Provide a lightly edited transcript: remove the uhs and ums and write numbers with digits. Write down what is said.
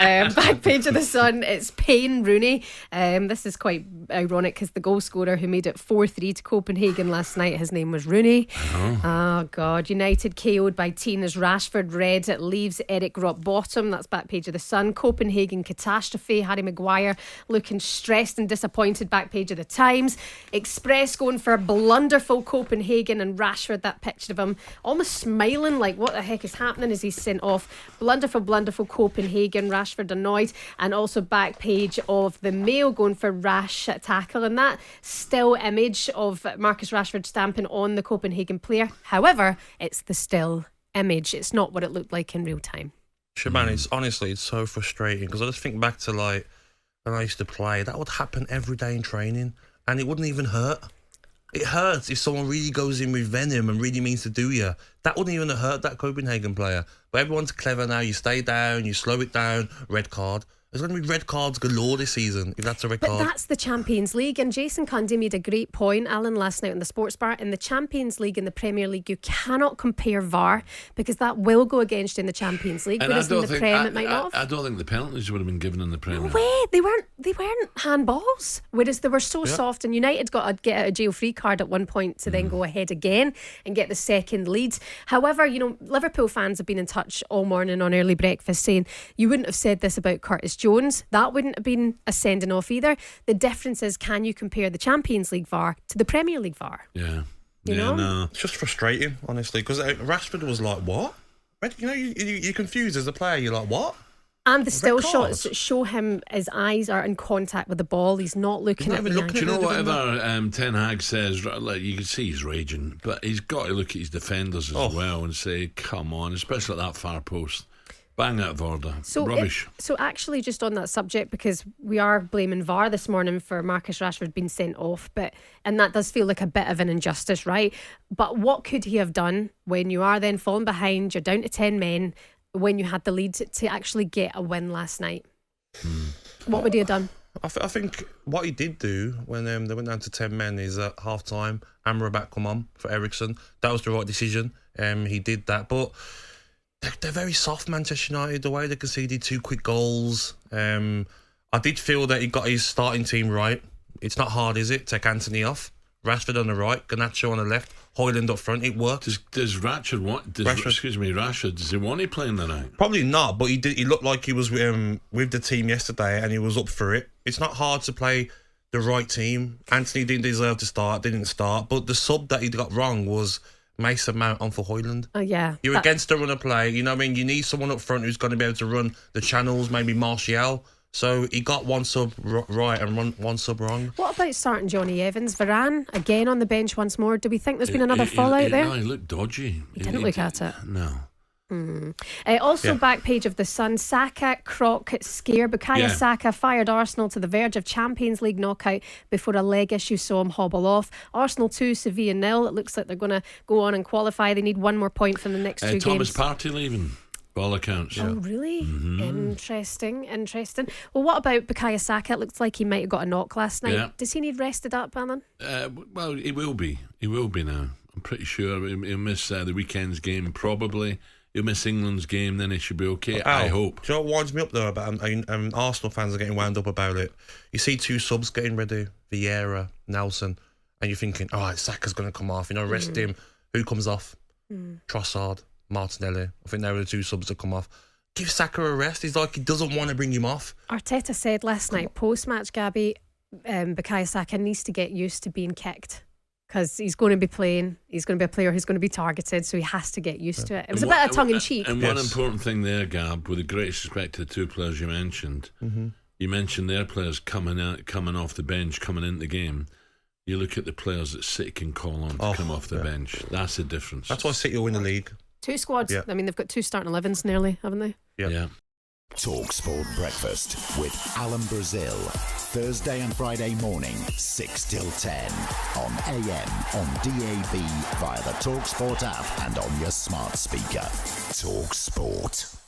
Back page of the Sun, it's Payne Rooney. This is quite ironic because the goal scorer who made it 4-3 to Copenhagen last night, his name was Rooney. Oh God. United KO'd by Teen as Rashford red. It leaves Erik rock bottom. That's back page of the Sun. Copenhagen catastrophe. Harry Maguire looking stressed and disappointed. Back page of the Times. Express going for blunderful Copenhagen, and Rashford, that picture of him almost smiling like what the heck is happening as he's sent off. Blunderful Copenhagen. Rashford annoyed. And also back page of the Mail going for rash tackle, and that still image of Marcus Rashford stamping on the Copenhagen player. However, it's the still image. It's not what it looked like in real time. Shebahn, it's so frustrating because I just think back to like when I used to play. That would happen every day in training, and it wouldn't even hurt. It hurts if someone really goes in with venom and really means to do you. That wouldn't even hurt that Copenhagen player. But everyone's clever now. You stay down, you slow it down, red card. There's going to be red cards galore this season if that's a red card. But that's the Champions League, and Jason Cundy made a great point, Alan, last night on the Sports Bar. In the Champions League and the Premier League, you cannot compare VAR because that will go against you in the Champions League, whereas in the Prem it might not have. I don't think the penalties would have been given in the Premier. No way, they weren't handballs, whereas they were so soft, and United got to get a jail-free card at one point to then go ahead again and get the second lead. However, Liverpool fans have been in touch all morning on Early Breakfast saying you wouldn't have said this about Curtis Jones. That wouldn't have been a sending off either. The difference is, can you compare the Champions League VAR to the Premier League VAR? Yeah. You know? No. It's just frustrating, honestly, because Rashford was like, what? You're confused as a player. You're like, what? And the still shots show him his eyes are in contact with the ball. He's not looking at the Do you know whatever Ten Hag says, like, you can see he's raging, but he's got to look at his defenders as well and say, come on, especially at that far post. Bang out of order. Rubbish. So actually, just on that subject, because we are blaming VAR this morning for Marcus Rashford being sent off, and that does feel like a bit of an injustice, right? But what could he have done when you are then falling behind, you're down to 10 men, when you had the lead to actually get a win last night? What would he have done? I think what he did do when they went down to 10 men is at half time, Amrabat come on for Eriksen. That was the right decision. He did that, but they're very soft, Manchester United, the way they conceded 2 quick goals. I did feel that he got his starting team right. It's not hard, is it? Take Anthony off, Rashford on the right, Garnacho on the left, Højlund up front. It worked. Does Rashford want? Rashford, does he want to play in the night? Probably not, but he did. He looked like he was with the team yesterday, and he was up for it. It's not hard to play the right team. Anthony didn't deserve to start, didn't start, but the sub that he got wrong was Mason Mount on for Højlund. Yeah. You're against the run of play. You know what I mean? You need someone up front who's going to be able to run the channels, maybe Martial. So he got one sub right and one sub wrong. What about starting Johnny Evans? Varane, again on the bench once more. Do we think there's been another fallout there? No, he looked dodgy. He didn't look at it. No. Back page of the Sun, Saka croc scare. Bukayo Saka fired Arsenal to the verge of Champions League knockout before a leg issue saw him hobble off. Arsenal 2, Sevilla 0. It looks like they're going to go on and qualify. They need one more point from the next 2 games. Thomas Partey leaving, by all accounts. Oh, really? Interesting. Well, what about Bukayo Saka? It looks like he might have got a knock last night. Does he need rested up, Alan? Well, he will be. He will be now. I'm pretty sure he'll miss the weekend's game, probably. He'll miss England's game, then it should be okay. I hope. Do you know what winds me up though about Arsenal fans are getting wound up about it? You see 2 subs getting ready, Vieira, Nelson, and you're thinking, all right, Saka's going to come off. Rest him. Who comes off? Trossard, Martinelli. I think they were the 2 subs that come off. Give Saka a rest. He's like, he doesn't want to bring him off. Arteta said last night, post-match, Gabby, Bukayo Saka needs to get used to being kicked. Because he's going to be playing, he's going to be a player who's going to be targeted, so he has to get used to it. It was a bit of tongue-in-cheek. And one important thing there, Gab, with the greatest respect to the 2 players you mentioned, you mentioned their players coming off the bench, coming into the game. You look at the players that City can call on to come off the bench. That's the difference. That's why City will win the league. 2 squads. I mean, they've got 2 starting 11s nearly, haven't they? Yeah. talkSPORT Breakfast with Alan Brazil. Thursday and Friday morning, 6 till 10. On AM, on DAB, via the talkSPORT app and on your smart speaker. talkSPORT.